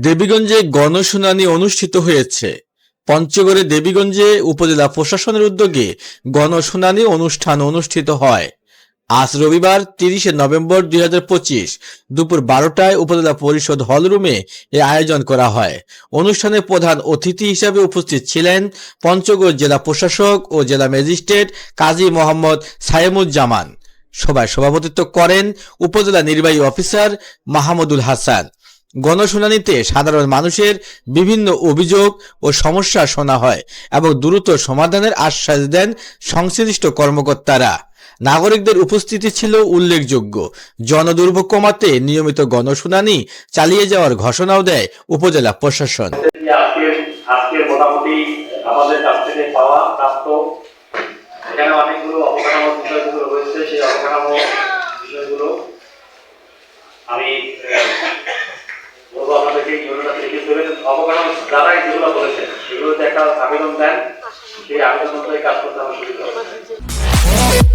দেবীগঞ্জে গণশুনানি অনুষ্ঠিত হয়েছে। পঞ্চগড়ে দেবীগঞ্জে উপজেলা প্রশাসনের উদ্যোগে গণশুনানি অনুষ্ঠান অনুষ্ঠিত হয়। আজ রবিবার 30 নভেম্বর 2025 দুপুর 12টায় উপজেলা পরিষদ হলরুমে এ আয়োজন করা হয়। অনুষ্ঠানে প্রধান অতিথি হিসেবে উপস্থিত ছিলেন পঞ্চগড় জেলা প্রশাসক ও জেলা ম্যাজিস্ট্রেট কাজী মোহাম্মদ সায়েমুজ্জামান। সভায় সভাপতিত্ব করেন উপজেলা নির্বাহী অফিসার মাহমুদুল হাসান। গণশুনানিতে সাধারণ মানুষের বিভিন্ন অভিযোগ ও সমস্যা শোনা হয় এবং দ্রুত সমাধানের আশ্বাস দেন সংশ্লিষ্ট কর্মকর্তারা। নাগরিকদের উপস্থিতি ছিল উল্লেখযোগ্য। জনদুর্ভোগ কমাতে নিয়মিত গণশুনানি চালিয়ে যাওয়ার ঘোষণাও দেয় উপজেলা প্রশাসন। আজকের মোটামুটি আমাদের কাছ থেকে পাওয়া প্রাপ্ত এখানে অনেকগুলো অবকাঠামো বিষয়গুলো রয়েছে। সেই অবকাঠামো বিষয়গুলো আমি বলবো আপনাদেরকে লিখে দেবেন। অবকাঠামো যারাই যেগুলো বলেছেন সেগুলোতে একটা আবেদন দেন, সেই আবেদন অনুযায়ী কাজ করতে আমার সুবিধা